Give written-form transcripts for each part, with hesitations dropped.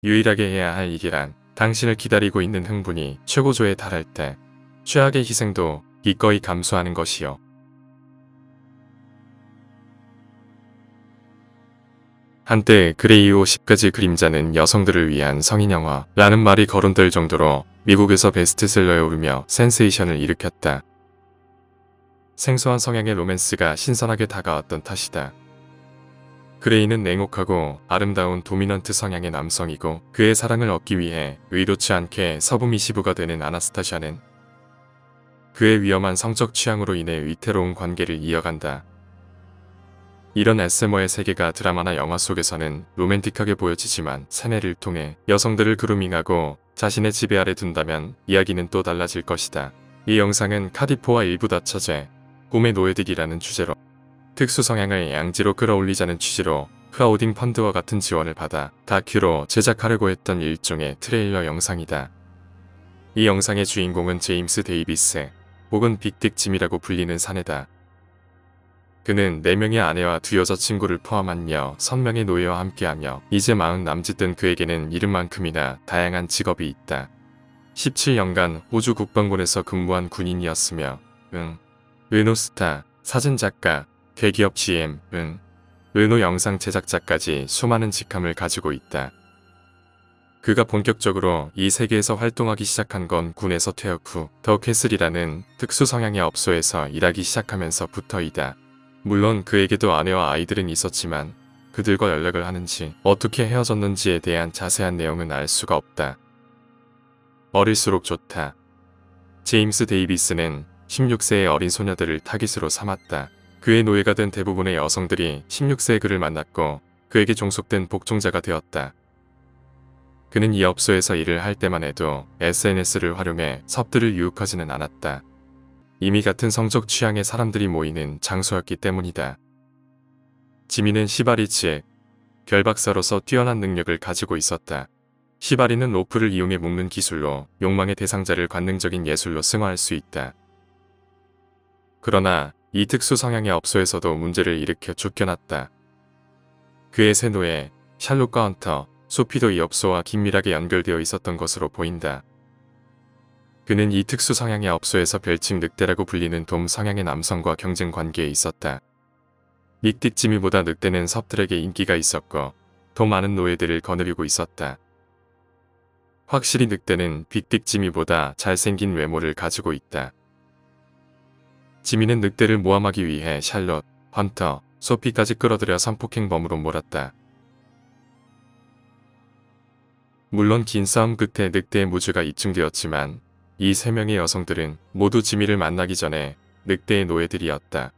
유일하게 해야 할 일이란 당신을 기다리고 있는 흥분이 최고조에 달할 때 최악의 희생도 기꺼이 감수하는 것이요. 한때 그레이오 10가지 그림자는 여성들을 위한 성인 영화라는 말이 거론될 정도로 미국에서 베스트셀러에 오르며 센세이션을 일으켰다. 생소한 성향의 로맨스가 신선하게 다가왔던 탓이다. 그레이는 냉혹하고 아름다운 도미넌트 성향의 남성이고 그의 사랑을 얻기 위해 의도치 않게 서브미시브가 되는 아나스타샤는 그의 위험한 성적 취향으로 인해 위태로운 관계를 이어간다. 이런 SM어의 세계가 드라마나 영화 속에서는 로맨틱하게 보여지지만 사내를 통해 여성들을 그루밍하고 자신의 지배 아래 둔다면 이야기는 또 달라질 것이다. 이 영상은 카디포와 일부 다처제, 꿈의 노예들이라는 주제로 특수 성향을 양지로 끌어올리자는 취지로 크라우딩 펀드와 같은 지원을 받아 다큐로 제작하려고 했던 일종의 트레일러 영상이다. 이 영상의 주인공은 제임스 데이비스 혹은 빅딕 짐이라고 불리는 사내다. 그는 4명의 아내와 2 여자친구를 포함한 6명의 노예와 함께하며 이제 40 남짓된 그에게는 이름만큼이나 다양한 직업이 있다. 17년간 호주 국방군에서 근무한 군인이었으며 르노스타, 사진작가, 대기업 GM, 르노 영상 제작자까지 수많은 직함을 가지고 있다. 그가 본격적으로 이 세계에서 활동하기 시작한 건 군에서 퇴역 후 더 캐슬이라는 특수 성향의 업소에서 일하기 시작하면서부터이다. 물론 그에게도 아내와 아이들은 있었지만 그들과 연락을 하는지 어떻게 헤어졌는지에 대한 자세한 내용은 알 수가 없다. 어릴수록 좋다. 제임스 데이비스는 16세의 어린 소녀들을 타깃으로 삼았다. 그의 노예가 된 대부분의 여성들이 16세의 그를 만났고 그에게 종속된 복종자가 되었다. 그는 이 업소에서 일을 할 때만 해도 SNS를 활용해 섭들을 유혹하지는 않았다. 이미 같은 성적 취향의 사람들이 모이는 장소였기 때문이다. 지미는 시바리 즉 결박사로서 뛰어난 능력을 가지고 있었다. 시바리는 로프를 이용해 묶는 기술로 욕망의 대상자를 관능적인 예술로 승화할 수 있다. 그러나 이 특수 성향의 업소에서도 문제를 일으켜 쫓겨났다. 그의 새 노예 샬롯과 헌터, 소피도 이 업소와 긴밀하게 연결되어 있었던 것으로 보인다. 그는 이 특수 성향의 업소에서 별칭 늑대라고 불리는 돔 성향의 남성과 경쟁 관계에 있었다. 빅딕 지미보다 늑대는 섭들에게 인기가 있었고 더 많은 노예들을 거느리고 있었다. 확실히 늑대는 빅딕 지미보다 잘생긴 외모를 가지고 있다. 지미는 늑대를 모함하기 위해 샬롯, 헌터, 소피까지 끌어들여 성폭행범으로 몰았다. 물론 긴 싸움 끝에 늑대의 무죄가 입증되었지만 이 3명의 여성들은 모두 지미를 만나기 전에 늑대의 노예들이었다.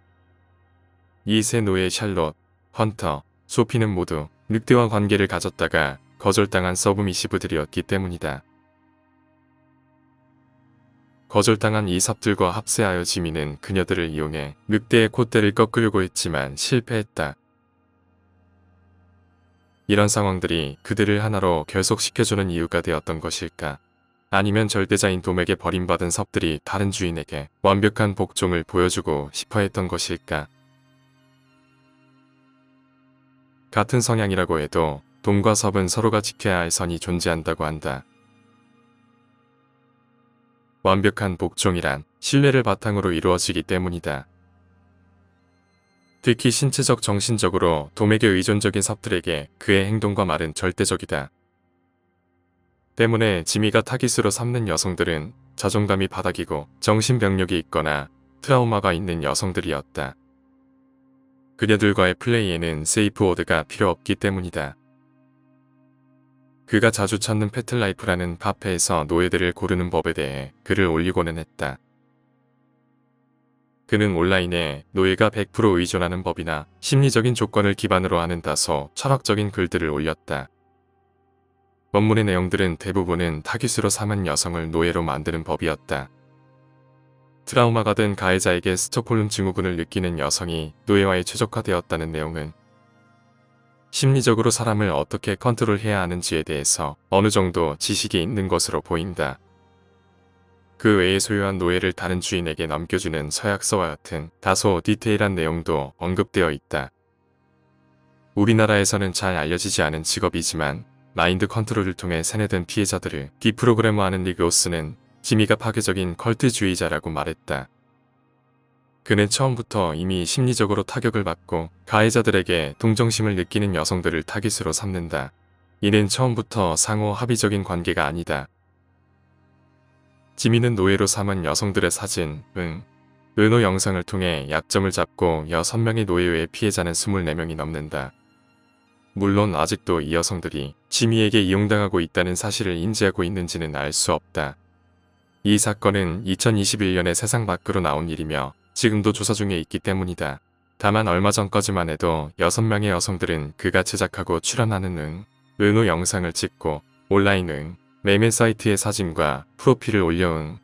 이 세 노예 샬롯, 헌터, 소피는 모두 늑대와 관계를 가졌다가 거절당한 서브미시브들이었기 때문이다. 거절당한 이 섭들과 합세하여 지미는 그녀들을 이용해 늑대의 콧대를 꺾으려고 했지만 실패했다. 이런 상황들이 그들을 하나로 결속시켜주는 이유가 되었던 것일까? 아니면 절대자인 돔에게 버림받은 섭들이 다른 주인에게 완벽한 복종을 보여주고 싶어 했던 것일까? 같은 성향이라고 해도 돔과 섭은 서로가 지켜야 할 선이 존재한다고 한다. 완벽한 복종이란 신뢰를 바탕으로 이루어지기 때문이다. 특히 신체적 정신적으로 돔에게 의존적인 섭들에게 그의 행동과 말은 절대적이다. 때문에 지미가 타깃으로 삼는 여성들은 자존감이 바닥이고 정신병력이 있거나 트라우마가 있는 여성들이었다. 그녀들과의 플레이에는 세이프워드가 필요 없기 때문이다. 그가 자주 찾는 패틀라이프라는 카페에서 노예들을 고르는 법에 대해 글을 올리고는 했다. 그는 온라인에 노예가 100% 의존하는 법이나 심리적인 조건을 기반으로 하는 다소 철학적인 글들을 올렸다. 원문의 내용들은 대부분은 타깃으로 삼은 여성을 노예로 만드는 법이었다. 트라우마가 된 가해자에게 스톡홀름 증후군을 느끼는 여성이 노예와의 최적화되었다는 내용은 심리적으로 사람을 어떻게 컨트롤해야 하는지에 대해서 어느 정도 지식이 있는 것으로 보인다. 그 외에 소유한 노예를 다른 주인에게 넘겨주는 서약서와 같은 다소 디테일한 내용도 언급되어 있다. 우리나라에서는 잘 알려지지 않은 직업이지만 마인드 컨트롤을 통해 세뇌된 피해자들을 디프로그래머하는 닉 로스는 지미가 파괴적인 컬트주의자라고 말했다. 그는 처음부터 이미 심리적으로 타격을 받고 가해자들에게 동정심을 느끼는 여성들을 타깃으로 삼는다. 이는 처음부터 상호 합의적인 관계가 아니다. 지미는 노예로 삼은 여성들의 사진, 은호 영상을 통해 약점을 잡고 6명의 노예 외 피해자는 24명이 넘는다. 물론 아직도 이 여성들이 지미에게 이용당하고 있다는 사실을 인지하고 있는지는 알 수 없다. 이 사건은 2021년에 세상 밖으로 나온 일이며 지금도 조사 중에 있기 때문이다. 다만 얼마 전까지만 해도 6명의 여성들은 그가 제작하고 출연하는 은호 영상을 찍고 온라인 매매 사이트의 사진과 프로필을 올려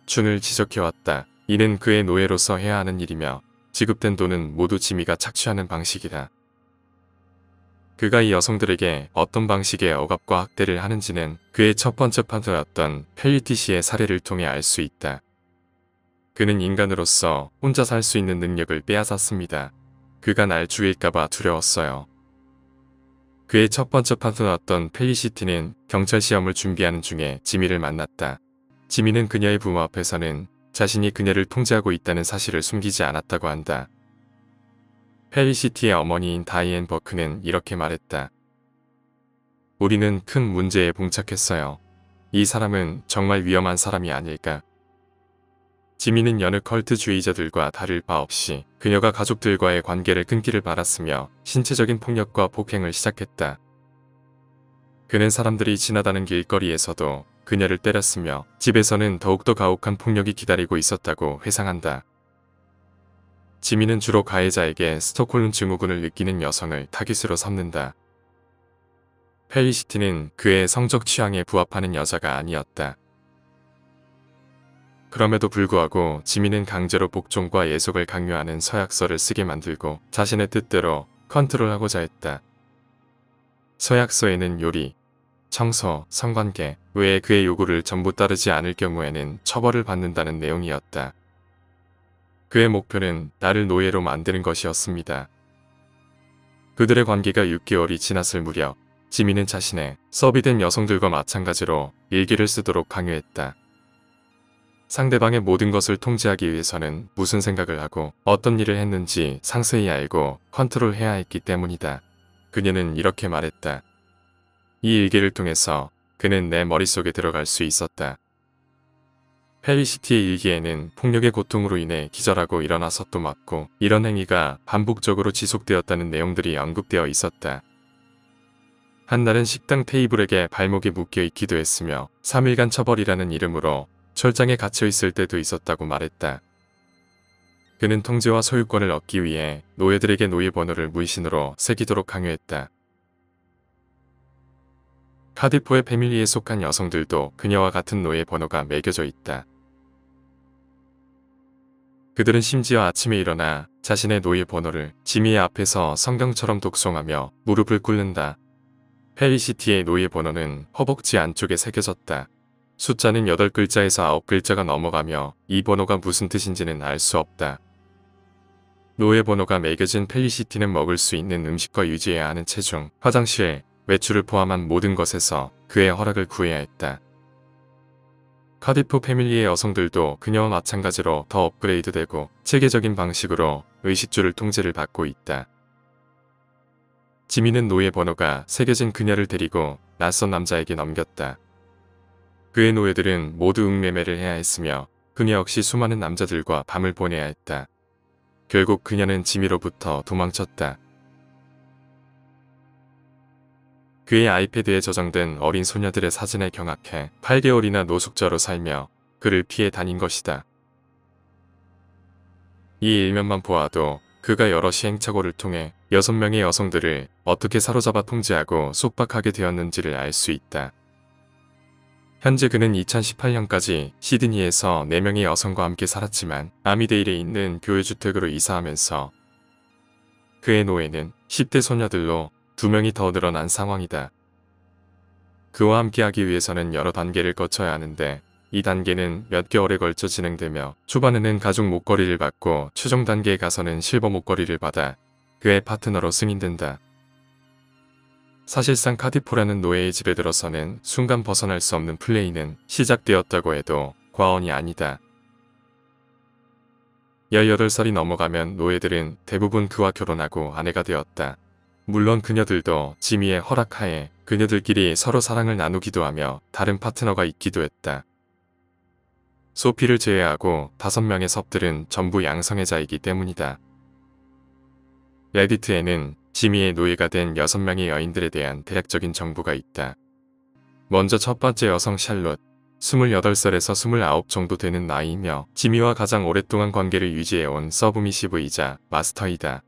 준을 지적해왔다. 이는 그의 노예로서 해야 하는 일이며 지급된 돈은 모두 지미가 착취하는 방식이다. 그가 이 여성들에게 어떤 방식의 억압과 학대를 하는지는 그의 첫 번째 파트너였던 펠리티 씨의 사례를 통해 알 수 있다. 그는 인간으로서 혼자 살 수 있는 능력을 빼앗았습니다. 그가 날 죽일까봐 두려웠어요. 그의 첫 번째 파트너였던 펠리시티는 경찰 시험을 준비하는 중에 지미를 만났다. 지미는 그녀의 부모 앞에서는 자신이 그녀를 통제하고 있다는 사실을 숨기지 않았다고 한다. 펠리시티의 어머니인 다이앤 버크는 이렇게 말했다. 우리는 큰 문제에 봉착했어요. 이 사람은 정말 위험한 사람이 아닐까. 지미는 여느 컬트주의자들과 다를 바 없이 그녀가 가족들과의 관계를 끊기를 바랐으며 신체적인 폭력과 폭행을 시작했다. 그는 사람들이 지나다는 길거리에서도 그녀를 때렸으며 집에서는 더욱더 가혹한 폭력이 기다리고 있었다고 회상한다. 지미는 주로 가해자에게 스톡홀름 증후군을 느끼는 여성을 타깃으로 삼는다. 펠리시티는 그의 성적 취향에 부합하는 여자가 아니었다. 그럼에도 불구하고 지미는 강제로 복종과 예속을 강요하는 서약서를 쓰게 만들고 자신의 뜻대로 컨트롤하고자 했다. 서약서에는 요리, 청소, 성관계 외에 그의 요구를 전부 따르지 않을 경우에는 처벌을 받는다는 내용이었다. 그의 목표는 나를 노예로 만드는 것이었습니다. 그들의 관계가 6개월이 지났을 무렵 지미는 자신의 서비된 여성들과 마찬가지로 일기를 쓰도록 강요했다. 상대방의 모든 것을 통제하기 위해서는 무슨 생각을 하고 어떤 일을 했는지 상세히 알고 컨트롤해야 했기 때문이다. 그녀는 이렇게 말했다. 이 일기를 통해서 그는 내 머릿속에 들어갈 수 있었다. 펠리시티의 일기에는 폭력의 고통으로 인해 기절하고 일어나서 또 맞고 이런 행위가 반복적으로 지속되었다는 내용들이 언급되어 있었다. 한날은 식당 테이블에게 발목이 묶여 있기도 했으며 3일간 처벌이라는 이름으로 철장에 갇혀 있을 때도 있었다고 말했다. 그는 통제와 소유권을 얻기 위해 노예들에게 노예 번호를 문신으로 새기도록 강요했다. 카디포의 패밀리에 속한 여성들도 그녀와 같은 노예 번호가 매겨져 있다. 그들은 심지어 아침에 일어나 자신의 노예 번호를 지미의 앞에서 성경처럼 독송하며 무릎을 꿇는다. 펠리시티의 노예 번호는 허벅지 안쪽에 새겨졌다. 숫자는 8글자에서 9글자가 넘어가며 이 번호가 무슨 뜻인지는 알 수 없다. 노예 번호가 매겨진 펠리시티는 먹을 수 있는 음식과 유지해야 하는 체중, 화장실, 외출을 포함한 모든 것에서 그의 허락을 구해야 했다. 카디프 패밀리의 여성들도 그녀와 마찬가지로 더 업그레이드되고 체계적인 방식으로 의식주를 통제를 받고 있다. 지미는 노예 번호가 새겨진 그녀를 데리고 낯선 남자에게 넘겼다. 그의 노예들은 모두 응매매를 해야 했으며 그녀 역시 수많은 남자들과 밤을 보내야 했다. 결국 그녀는 지미로부터 도망쳤다. 그의 아이패드에 저장된 어린 소녀들의 사진에 경악해 8개월이나 노숙자로 살며 그를 피해 다닌 것이다. 이 일면만 보아도 그가 여러 시행착오를 통해 6명의 여성들을 어떻게 사로잡아 통제하고 속박하게 되었는지를 알 수 있다. 현재 그는 2018년까지 시드니에서 4명의 여성과 함께 살았지만 아미데일에 있는 교회주택으로 이사하면서 그의 노예는 10대 소녀들로 2명이 더 늘어난 상황이다. 그와 함께하기 위해서는 여러 단계를 거쳐야 하는데 이 단계는 몇 개월에 걸쳐 진행되며 초반에는 가죽 목걸이를 받고 최종 단계에 가서는 실버 목걸이를 받아 그의 파트너로 승인된다. 사실상 카디포라는 노예의 집에 들어서는 순간 벗어날 수 없는 플레이는 시작되었다고 해도 과언이 아니다. 18살이 넘어가면 노예들은 대부분 그와 결혼하고 아내가 되었다. 물론 그녀들도 지미의 허락하에 그녀들끼리 서로 사랑을 나누기도 하며 다른 파트너가 있기도 했다. 소피를 제외하고 5명의 섭들은 전부 양성애자이기 때문이다. 레디트에는 지미의 노예가 된 6명의 여인들에 대한 대략적인 정보가 있다. 먼저 첫 번째 여성 샬롯, 28살에서 29 정도 되는 나이이며 지미와 가장 오랫동안 관계를 유지해온 서브미시브이자 마스터이다.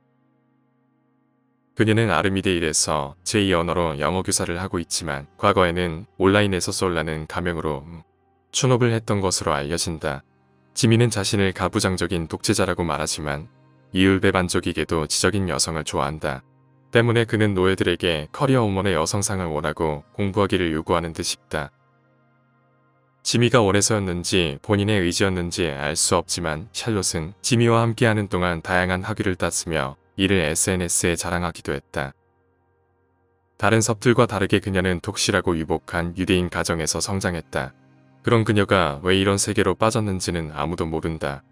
그녀는 아르미데 1에서 제2 언어로 영어 교사를 하고 있지만 과거에는 온라인에서 솔라는 가명으로 춘업을 했던 것으로 알려진다. 지미는 자신을 가부장적인 독재자라고 말하지만 이율배반적이게도 지적인 여성을 좋아한다. 때문에 그는 노예들에게 커리어 우먼의 여성상을 원하고 공부하기를 요구하는 듯 싶다. 지미가 원해서였는지 본인의 의지였는지 알 수 없지만 샬롯은 지미와 함께하는 동안 다양한 학위를 땄으며 이를 SNS에 자랑하기도 했다. 다른 섭들과 다르게 그녀는 독실하고 유복한 유대인 가정에서 성장했다. 그런 그녀가 왜 이런 세계로 빠졌는지는 아무도 모른다.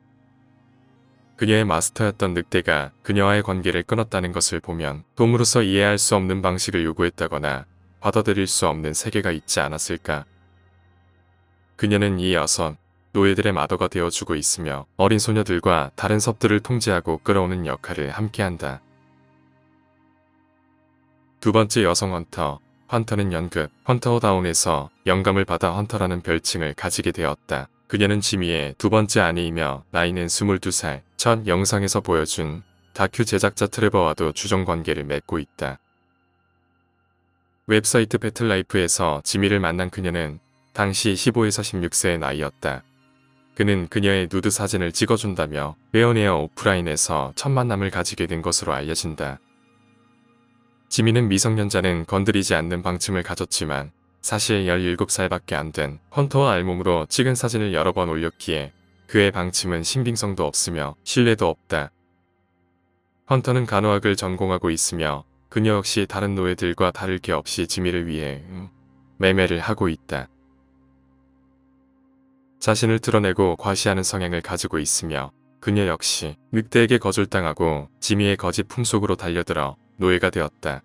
그녀의 마스터였던 늑대가 그녀와의 관계를 끊었다는 것을 보면 돔으로서 이해할 수 없는 방식을 요구했다거나 받아들일 수 없는 세계가 있지 않았을까. 그녀는 이 여성, 노예들의 마더가 되어주고 있으며 어린 소녀들과 다른 섭들을 통제하고 끌어오는 역할을 함께한다. 두 번째 여성 헌터, 헌터는 연극 헌터다운에서 영감을 받아 헌터라는 별칭을 가지게 되었다. 그녀는 지미의 두 번째 아내이며 나이는 22살, 첫 영상에서 보여준 다큐 제작자 트레버와도 주정관계를 맺고 있다. 웹사이트 배틀라이프에서 지미를 만난 그녀는 당시 15에서 16세의 나이였다. 그는 그녀의 누드 사진을 찍어준다며 베어네어 오프라인에서 첫 만남을 가지게 된 것으로 알려진다. 지미는 미성년자는 건드리지 않는 방침을 가졌지만 사실 17살밖에 안 된 헌터와 알몸으로 찍은 사진을 여러 번 올렸기에 그의 방침은 신빙성도 없으며 신뢰도 없다. 헌터는 간호학을 전공하고 있으며 그녀 역시 다른 노예들과 다를 게 없이 지미를 위해 매매를 하고 있다. 자신을 드러내고 과시하는 성향을 가지고 있으며 그녀 역시 늑대에게 거절당하고 지미의 거짓 풍속으로 달려들어 노예가 되었다.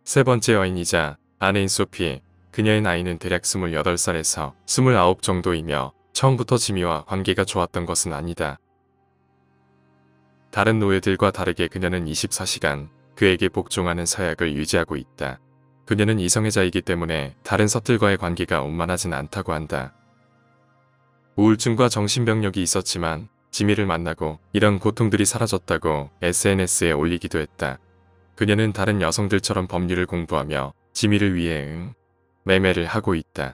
세 번째 여인이자 아내인 소피, 그녀의 나이는 대략 28살에서 29 정도이며 처음부터 지미와 관계가 좋았던 것은 아니다. 다른 노예들과 다르게 그녀는 24시간 그에게 복종하는 서약을 유지하고 있다. 그녀는 이성애자이기 때문에 다른 섭들과의 관계가 원만하진 않다고 한다. 우울증과 정신병력이 있었지만 지미를 만나고 이런 고통들이 사라졌다고 SNS에 올리기도 했다. 그녀는 다른 여성들처럼 법률을 공부하며 지미를 위해 매매를 하고 있다.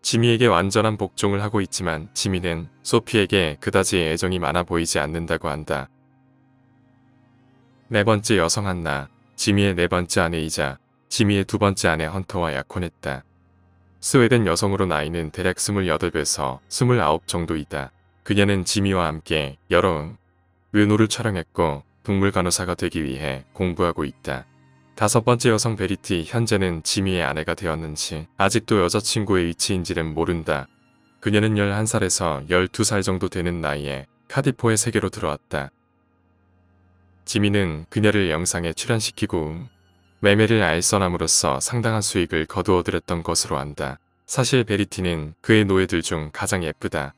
지미에게 완전한 복종을 하고 있지만 지미는 소피에게 그다지 애정이 많아 보이지 않는다고 한다. 네 번째 여성 한나, 지미의 네 번째 아내이자 지미의 두 번째 아내 헌터와 약혼했다. 스웨덴 여성으로 나이는 대략 28에서 29 정도이다. 그녀는 지미와 함께 여러 르노를 촬영했고 동물 간호사가 되기 위해 공부하고 있다. 다섯 번째 여성 베리티, 현재는 지미의 아내가 되었는지 아직도 여자친구의 위치인지는 모른다. 그녀는 11살에서 12살 정도 되는 나이에 카디포의 세계로 들어왔다. 지미는 그녀를 영상에 출연시키고 매매를 알선함으로써 상당한 수익을 거두어들였던 것으로 안다. 사실 베리티는 그의 노예들 중 가장 예쁘다.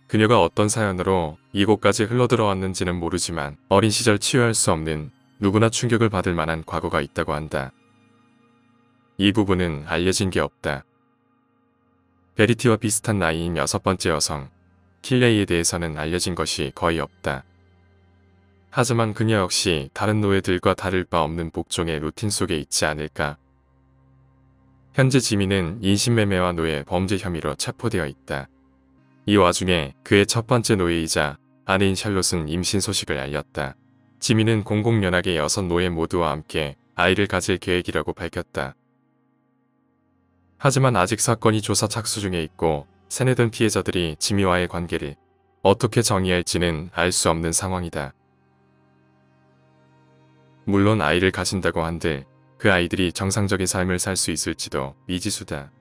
그녀가 어떤 사연으로 이곳까지 흘러들어왔는지는 모르지만 어린 시절 치유할 수 없는 누구나 충격을 받을 만한 과거가 있다고 한다. 이 부분은 알려진 게 없다. 베리티와 비슷한 나이인 여섯 번째 여성, 킬레이에 대해서는 알려진 것이 거의 없다. 하지만 그녀 역시 다른 노예들과 다를 바 없는 복종의 루틴 속에 있지 않을까. 현재 지미는 인신매매와 노예 범죄 혐의로 체포되어 있다. 이 와중에 그의 첫 번째 노예이자 아내인 샬롯은 임신 소식을 알렸다. 지미는 공공연하게 6 노예 모두와 함께 아이를 가질 계획이라고 밝혔다. 하지만 아직 사건이 조사 착수 중에 있고 세뇌된 피해자들이 지미와의 관계를 어떻게 정의할지는 알 수 없는 상황이다. 물론 아이를 가진다고 한들 그 아이들이 정상적인 삶을 살 수 있을지도 미지수다.